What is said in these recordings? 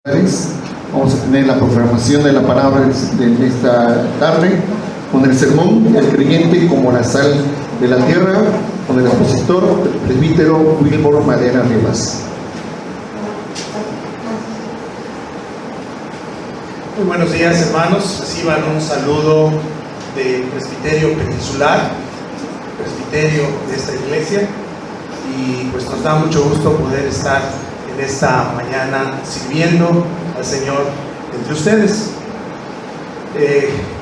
Vamos a tener la proclamación de la palabra de esta tarde con el sermón El creyente como la sal de la tierra, con el expositor, el presbítero Wilmor Madera Rivas. Muy buenos días, hermanos. Reciban un saludo del presbiterio peninsular, presbiterio de esta iglesia, y pues nos da mucho gusto poder estar en esta mañana sirviendo al Señor entre ustedes.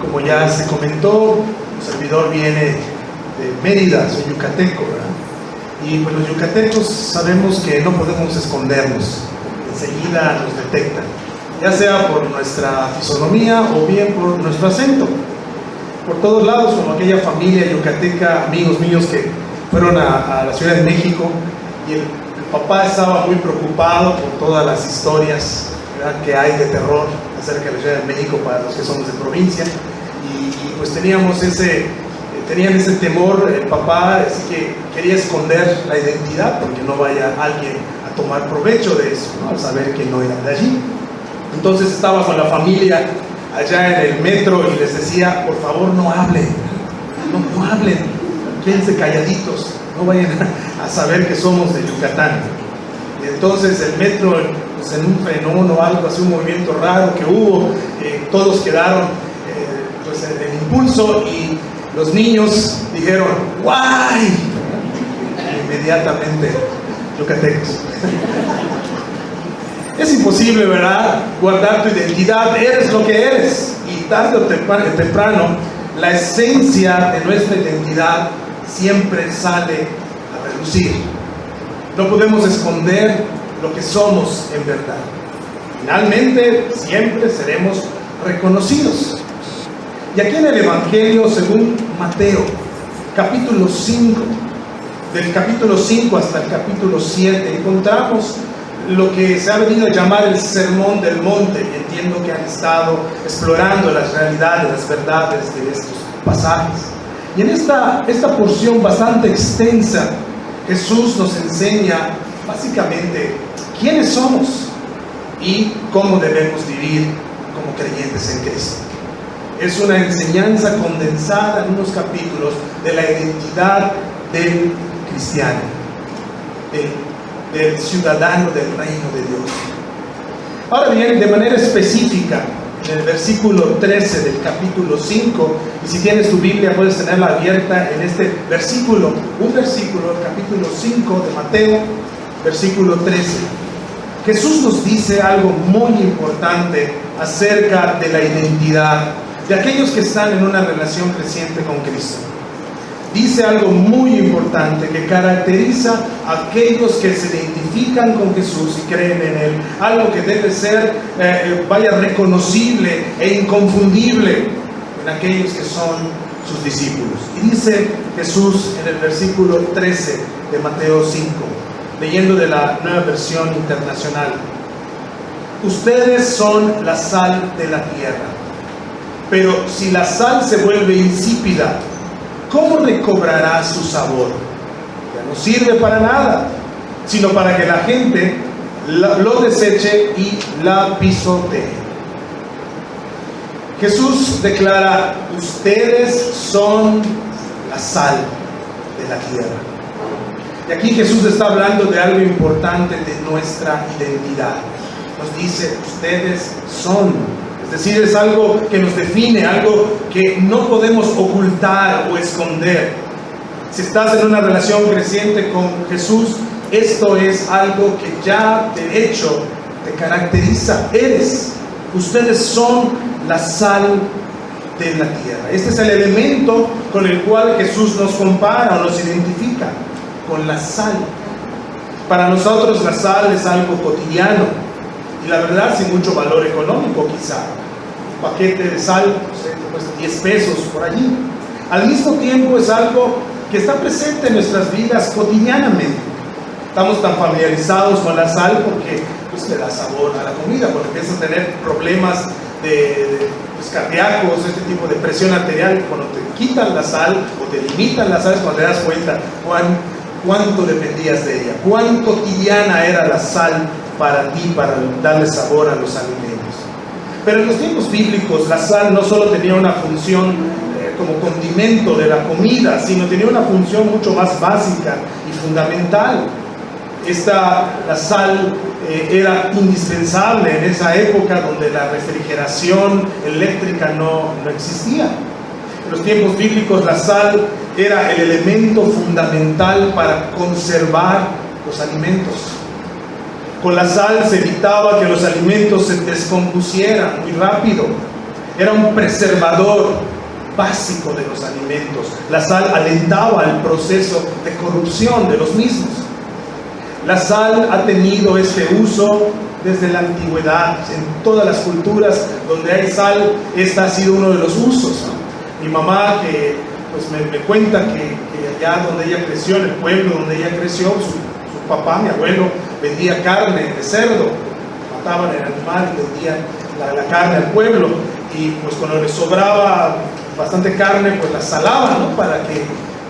Como ya se comentó, el servidor viene de Mérida, soy yucateco, ¿verdad? Y pues los yucatecos sabemos que no podemos escondernos, enseguida nos detectan, ya sea por nuestra fisonomía o bien por nuestro acento. Por todos lados, como aquella familia yucateca, amigos míos que fueron a la Ciudad de México, y el papá estaba muy preocupado por todas las historias, ¿verdad?, que hay de terror acerca de la Ciudad de México para los que somos de provincia, y pues tenían ese temor el papá, así que quería esconder la identidad porque no vaya alguien a tomar provecho de eso, ¿no?, al saber que no eran de allí. Entonces estaba con la familia allá en el metro y les decía: por favor, no hablen, no hablen, quédense calladitos, no vayan a saber que somos de Yucatán. Y entonces el metro, pues, en un frenón o algo así, un movimiento raro que hubo, todos quedaron pues en impulso, y los niños dijeron: ¡guay! Inmediatamente yucatecos. Es imposible, ¿verdad?, guardar tu identidad. Eres lo que eres, y tarde o temprano la esencia de nuestra identidad siempre sale a relucir. No podemos esconder lo que somos en verdad. Finalmente, siempre seremos reconocidos. Y aquí en el Evangelio según Mateo, capítulo 5, del capítulo 5 hasta el capítulo 7, encontramos lo que se ha venido a llamar el Sermón del Monte. Y entiendo que han estado explorando las realidades, las verdades de estos pasajes. Y en esta porción bastante extensa, Jesús nos enseña básicamente quiénes somos y cómo debemos vivir como creyentes en Cristo. Es una enseñanza condensada en unos capítulos de la identidad del cristiano, del ciudadano del reino de Dios. Ahora bien, de manera específica, en el versículo 13 del capítulo 5, y si tienes tu Biblia puedes tenerla abierta en este versículo, un versículo, el capítulo 5 de Mateo, versículo 13. Jesús nos dice algo muy importante acerca de la identidad de aquellos que están en una relación creciente con Cristo. Dice algo muy importante que caracteriza a aquellos que se identifican con Jesús y creen en Él. Algo que debe ser, reconocible e inconfundible en aquellos que son sus discípulos. Y dice Jesús en el versículo 13 de Mateo 5, leyendo de la Nueva Versión Internacional: ustedes son la sal de la tierra, pero si la sal se vuelve insípida, ¿cómo recobrará su sabor? Ya no sirve para nada, sino para que la gente lo deseche y la pisotee. Jesús declara: ustedes son la sal de la tierra. Y aquí Jesús está hablando de algo importante de nuestra identidad. Nos dice: ustedes son. Es decir, es algo que nos define, algo que no podemos ocultar o esconder. Si estás en una relación creciente con Jesús, esto es algo que ya de hecho te caracteriza. Ustedes son la sal de la tierra. Este es el elemento con el cual Jesús nos compara o nos identifica, con la sal. Para nosotros la sal es algo cotidiano, y la verdad sin mucho valor económico quizá. Un paquete de sal, no sé, cuesta 10 pesos por allí. Al mismo tiempo es algo que está presente en nuestras vidas cotidianamente. Estamos tan familiarizados con la sal porque pues, le da sabor a la comida. Cuando empiezas a tener problemas pues, cardíacos, este tipo de presión arterial, cuando te quitan la sal o te limitan la sal, es cuando te das cuenta cuánto dependías de ella, cuán cotidiana era la sal para ti, para darle sabor a los alimentos. Pero en los tiempos bíblicos la sal no solo tenía una función como condimento de la comida, sino tenía una función mucho más básica y fundamental. La sal era indispensable en esa época donde la refrigeración eléctrica no existía. En los tiempos bíblicos la sal era el elemento fundamental para conservar los alimentos. Con la sal se evitaba que los alimentos se descompusieran muy rápido. Era un preservador básico de los alimentos. La sal alentaba el proceso de corrupción de los mismos. La sal ha tenido este uso desde la antigüedad. En todas las culturas donde hay sal, este ha sido uno de los usos, ¿no? Mi mamá, que pues me cuenta que allá donde ella creció, en el pueblo donde ella creció, su papá, mi abuelo, vendía carne de cerdo. Mataban el animal y vendían la carne al pueblo. Y pues cuando les sobraba bastante carne, pues la salaban, ¿no? Para que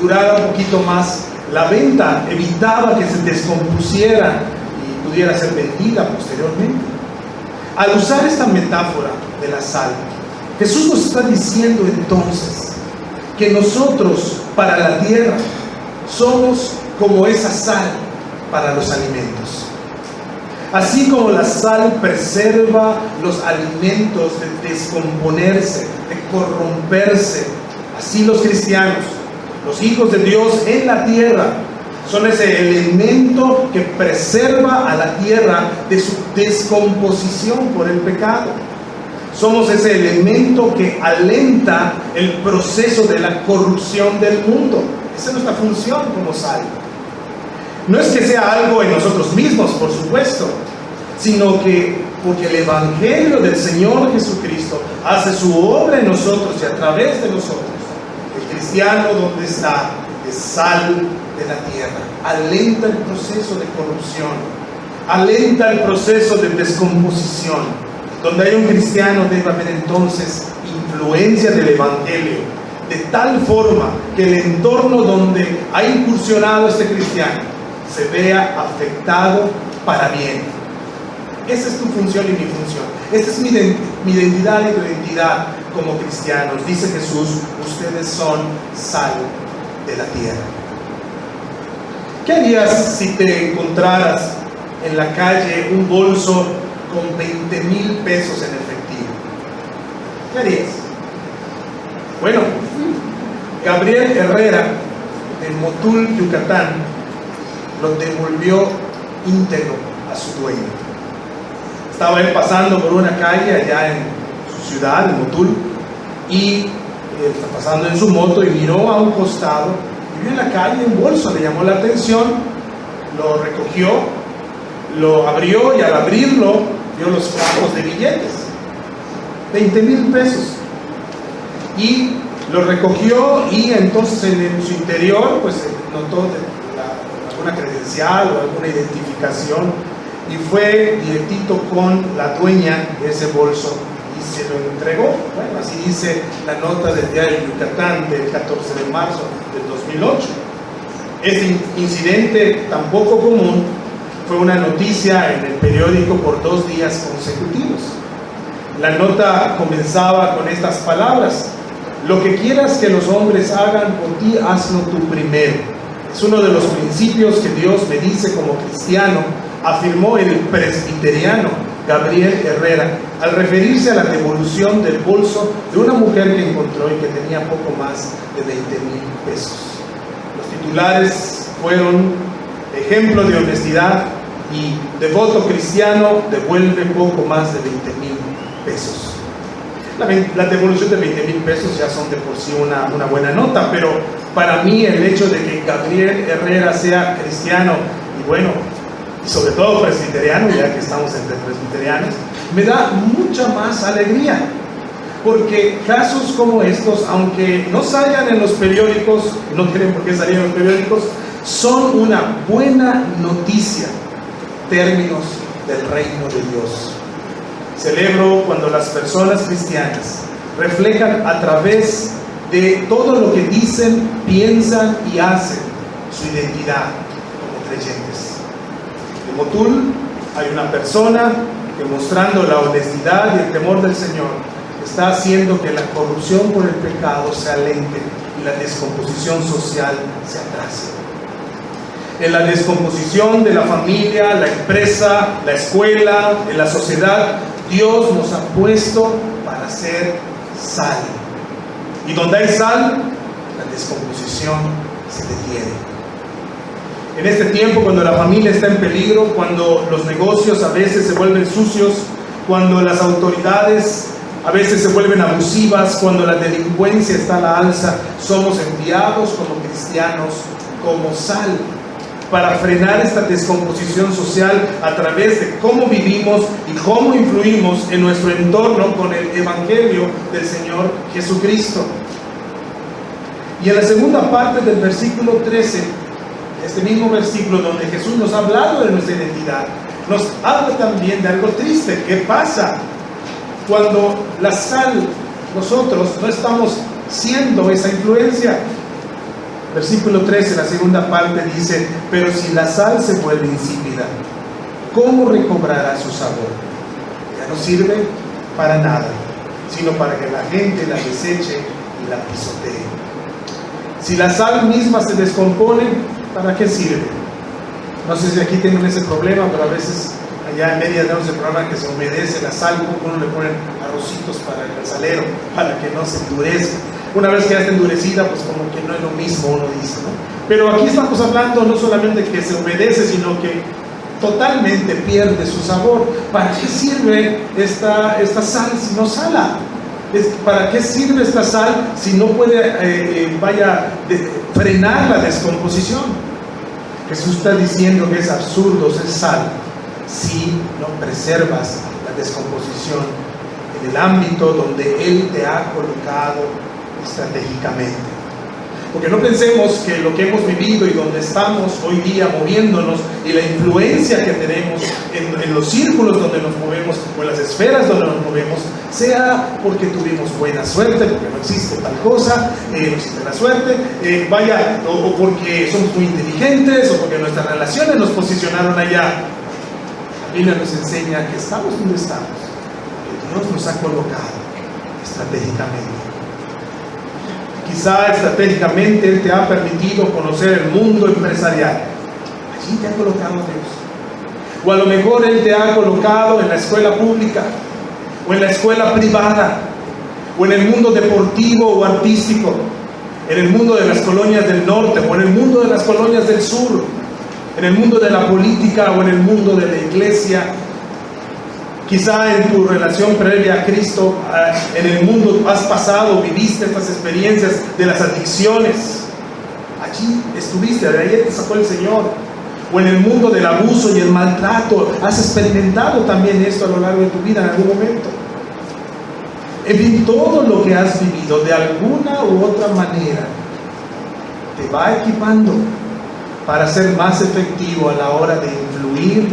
durara un poquito más la venta, evitaba que se descompusiera y pudiera ser vendida posteriormente. Al usar esta metáfora de la sal, Jesús nos está diciendo entonces que nosotros para la tierra somos como esa sal para los alimentos. Así como la sal preserva los alimentos de descomponerse, de corromperse, así los cristianos, los hijos de Dios en la tierra, son ese elemento que preserva a la tierra de su descomposición por el pecado. Somos ese elemento que alenta el proceso de la corrupción del mundo. Esa es nuestra función como sal. No es que sea algo en nosotros mismos, por supuesto, sino que porque el Evangelio del Señor Jesucristo hace su obra en nosotros y a través de nosotros. El cristiano, donde está, es sal de la tierra, alenta el proceso de corrupción, alenta el proceso de descomposición. Donde hay un cristiano debe haber entonces influencia del Evangelio, de tal forma que el entorno donde ha incursionado este cristiano se vea afectado para bien. Esa es tu función y mi función. Esta es mi identidad y tu identidad como cristianos. Dice Jesús, ustedes son sal de la tierra. ¿Qué harías si te encontraras en la calle un bolso con 20,000 pesos en efectivo? ¿Qué harías? Bueno, Gabriel Herrera de Motul, Yucatán, lo devolvió íntegro a su dueño. Estaba él pasando por una calle allá en su ciudad, en Motul, y está pasando en su moto y miró a un costado y vio en la calle un bolso, le llamó la atención, lo recogió, lo abrió y al abrirlo vio los frascos de billetes, 20,000 pesos, y lo recogió y entonces en su interior pues notó alguna credencial o alguna identificación y fue directito con la dueña de ese bolso y se lo entregó. Bueno, así dice la nota del diario Yucatán del 14 de marzo del 2008. Este incidente tan poco común fue una noticia en el periódico por 2 días consecutivos. La nota comenzaba con estas palabras: lo que quieras que los hombres hagan por ti, hazlo tú primero. Es uno de los principios que Dios me dice como cristiano, afirmó el presbiteriano Gabriel Herrera al referirse a la devolución del bolso de una mujer que encontró y que tenía poco más de 20,000 pesos. Los titulares fueron: ejemplo de honestidad y devoto cristiano devuelve poco más de 20,000 pesos. La devolución de 20,000 pesos ya son de por sí una buena nota, pero para mí el hecho de que Gabriel Herrera sea cristiano y bueno, y sobre todo presbiteriano, ya que estamos entre presbiterianos, me da mucha más alegría, porque casos como estos, aunque no salgan en los periódicos, no tienen por qué salir en los periódicos, son una buena noticia en términos del reino de Dios. Celebro cuando las personas cristianas reflejan a través de todo lo que dicen, piensan y hacen su identidad como creyentes. En Motul Hay una persona que, mostrando la honestidad y el temor del Señor, está haciendo que la corrupción por el pecado se alente y la descomposición social se atrase. En la descomposición de la familia, la empresa, la escuela, en la sociedad, Dios nos ha puesto para ser sal. Y donde hay sal, la descomposición se detiene. En este tiempo, cuando la familia está en peligro, cuando los negocios a veces se vuelven sucios, cuando las autoridades a veces se vuelven abusivas, cuando la delincuencia está a la alza, somos enviados como cristianos, como sal, para frenar esta descomposición social a través de cómo vivimos y cómo influimos en nuestro entorno con el Evangelio del Señor Jesucristo. Y en la segunda parte del versículo 13, este mismo versículo donde Jesús nos ha hablado de nuestra identidad, nos habla también de algo triste. ¿Qué pasa cuando la sal, nosotros no estamos siendo esa influencia? Versículo 13, la segunda parte dice: pero si la sal se vuelve insípida, ¿cómo recobrará su sabor? Ya no sirve para nada, sino para que la gente la deseche y la pisotee. Si la sal misma se descompone, ¿para qué sirve? No sé si aquí tienen ese problema, pero a veces allá en Mérida tenemos el problema que se humedece la sal, uno le ponen arrocitos para el salero, para que no se endurezca. Una vez que ya está endurecida, pues como que no es lo mismo, uno dice, ¿no? Pero aquí estamos hablando no solamente que se humedece, sino que totalmente pierde su sabor. ¿Para qué sirve esta sal si no sala? ¿Para qué sirve esta sal si no puede frenar la descomposición? Jesús está diciendo que es absurdo ser sal si no preservas la descomposición en el ámbito donde Él te ha colocado estratégicamente. Porque no pensemos que lo que hemos vivido y donde estamos hoy día moviéndonos y la influencia que tenemos en los círculos donde nos movemos o en las esferas donde nos movemos sea porque tuvimos buena suerte, porque no existe tal cosa, no existe la suerte, o porque somos muy inteligentes, o porque nuestras relaciones nos posicionaron allá. La Biblia nos enseña que estamos donde estamos, que Dios nos ha colocado estratégicamente. Quizá estratégicamente Él te ha permitido conocer el mundo empresarial. Allí te ha colocado Dios. O a lo mejor Él te ha colocado en la escuela pública, o en la escuela privada, o en el mundo deportivo o artístico, en el mundo de las colonias del norte, o en el mundo de las colonias del sur, en el mundo de la política o en el mundo de la iglesia. Quizá en tu relación previa a Cristo, en el mundo has pasado, viviste estas experiencias de las adicciones. Allí estuviste, de ahí te sacó el Señor. O en el mundo del abuso y el maltrato, has experimentado también esto a lo largo de tu vida en algún momento. En fin, todo lo que has vivido de alguna u otra manera te va equipando para ser más efectivo a la hora de influir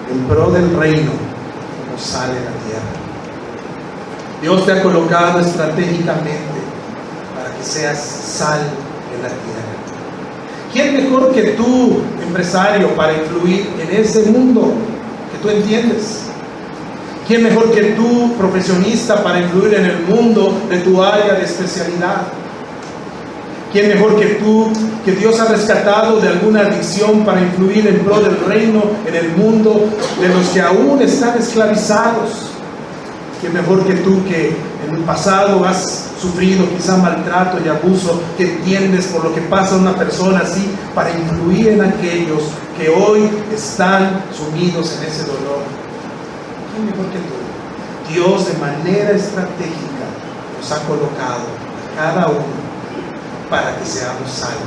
en pro del reino. Sale la tierra. Dios te ha colocado estratégicamente para que seas sal en la tierra. ¿Quién mejor que tú, empresario, para influir en ese mundo que tú entiendes? ¿Quién mejor que tú, profesionista, para influir en el mundo de tu área de especialidad? ¿Quién mejor que tú, que Dios ha rescatado de alguna adicción para influir en pro del reino, en el mundo de los que aún están esclavizados? ¿Quién mejor que tú, que en el pasado has sufrido quizá maltrato y abuso, que entiendes por lo que pasa a una persona así, para influir en aquellos que hoy están sumidos en ese dolor? ¿Quién mejor que tú? Dios de manera estratégica nos ha colocado a cada uno para que seamos sal,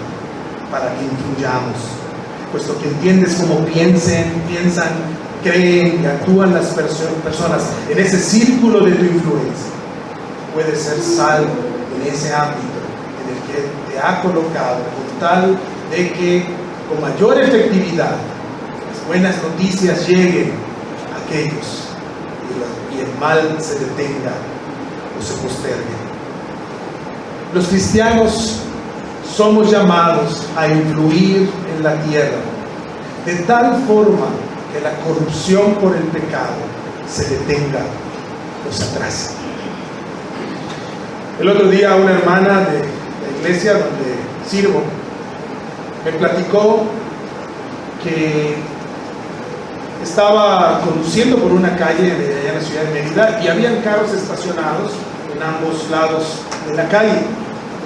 para que influyamos, puesto que entiendes cómo piensan, creen y actúan las personas en ese círculo de tu influencia. Puedes ser sal en ese ámbito en el que te ha colocado, con tal de que con mayor efectividad las buenas noticias lleguen a aquellos y el mal se detenga o se postergue. Los cristianos somos llamados a influir en la tierra de tal forma que de la corrupción por el pecado se detenga o se atrase. El otro día una hermana de la iglesia donde sirvo me platicó que estaba conduciendo por una calle de allá en la ciudad de Mérida y habían carros estacionados en ambos lados de la calle,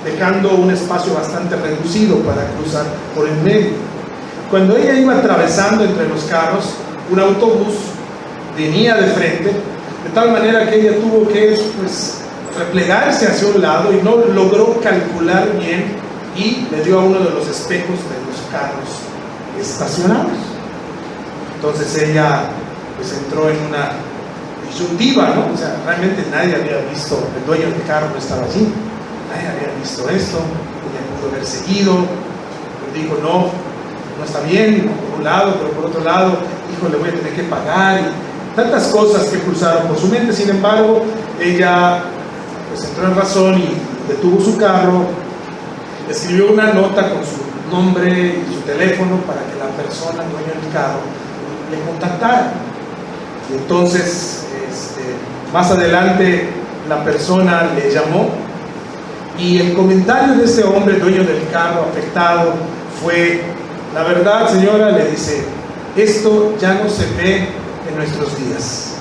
dejando un espacio bastante reducido para cruzar por el medio. Cuando ella iba atravesando entre los carros, un autobús venía de frente, de tal manera que ella tuvo que replegarse hacia un lado y no logró calcular bien y le dio a uno de los espejos de los carros estacionados. Entonces ella entró en una disyuntiva, ¿no? O sea, realmente nadie había visto, el dueño del carro no estaba allí, nadie había visto esto, ella pudo haber seguido, pero dijo no está bien, por un lado, pero por otro lado, hijo, le voy a tener que pagar, y tantas cosas que cruzaron por su mente. Sin embargo, ella entró en razón y detuvo su carro, escribió una nota con su nombre y su teléfono para que la persona, dueña del carro, le contactara. Y entonces, más adelante, la persona le llamó y el comentario de ese hombre, dueño del carro afectado, fue: la verdad, señora, le dice, esto ya no se ve en nuestros días.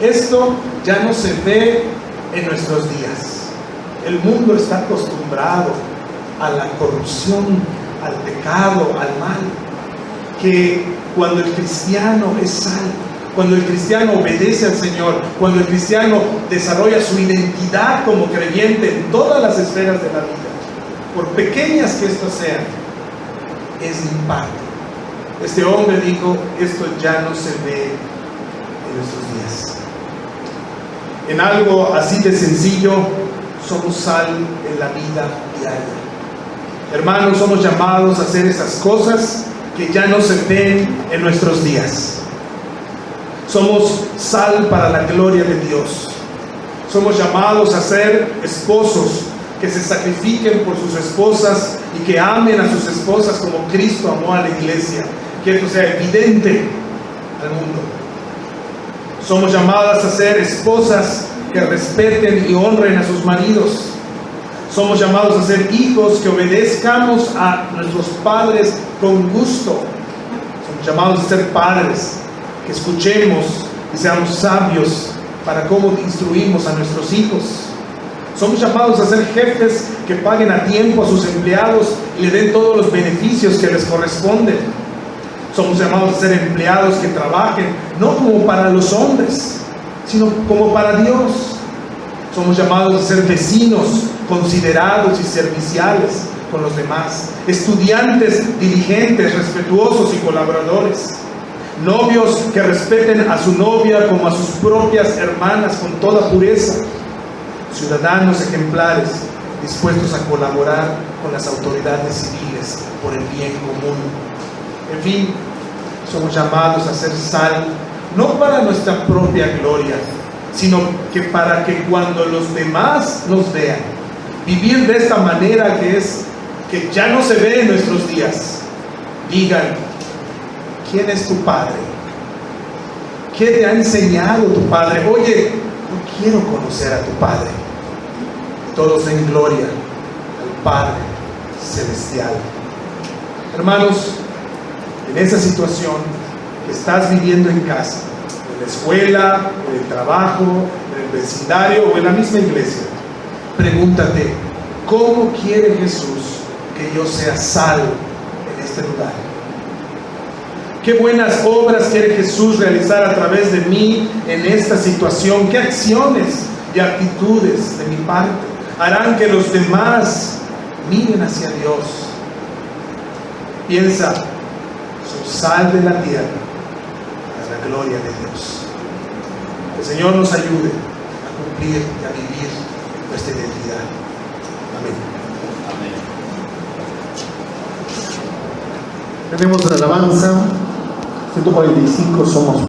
Esto ya no se ve en nuestros días. El mundo está acostumbrado a la corrupción, al pecado, al mal. Que cuando el cristiano es salvo, cuando el cristiano obedece al Señor, cuando el cristiano desarrolla su identidad como creyente en todas las esferas de la vida, por pequeñas que éstas sean, es de impacto. Este hombre dijo, esto ya no se ve en nuestros días. En algo así de sencillo, somos sal en la vida diaria. Hermanos, somos llamados a hacer esas cosas que ya no se ven en nuestros días. Somos sal para la gloria de Dios. Somos llamados a ser esposos que se sacrifiquen por sus esposas y que amen a sus esposas como Cristo amó a la iglesia. Que esto sea evidente al mundo. Somos llamadas a ser esposas que respeten y honren a sus maridos. Somos llamados a ser hijos que obedezcamos a nuestros padres con gusto. Somos llamados a ser padres que escuchemos y seamos sabios para cómo instruimos a nuestros hijos. Somos llamados a ser jefes que paguen a tiempo a sus empleados y le den todos los beneficios que les corresponden. Somos llamados a ser empleados que trabajen no como para los hombres, sino como para Dios. Somos llamados a ser vecinos considerados y serviciales con los demás, estudiantes diligentes, respetuosos y colaboradores, novios que respeten a su novia como a sus propias hermanas con toda pureza, ciudadanos ejemplares dispuestos a colaborar con las autoridades civiles por el bien común. En fin, somos llamados a ser sal, no para nuestra propia gloria, sino que para que cuando los demás nos vean, vivir de esta manera que ya no se ve en nuestros días, digan, ¿quién es tu padre? ¿Qué te ha enseñado tu padre? Oye, yo quiero conocer a tu padre. Todos den gloria al Padre Celestial. Hermanos, en esa situación que estás viviendo en casa, en la escuela, en el trabajo, en el vecindario o en la misma iglesia, pregúntate, ¿cómo quiere Jesús que yo sea sal en este lugar? ¿Qué buenas obras quiere Jesús realizar a través de mí en esta situación? ¿Qué acciones y actitudes de mi parte harán que los demás miren hacia Dios? Piensa, soy sal de la tierra para la gloria de Dios. Que el Señor nos ayude a cumplir y a vivir nuestra identidad. Amén. Tenemos la alabanza 145, somos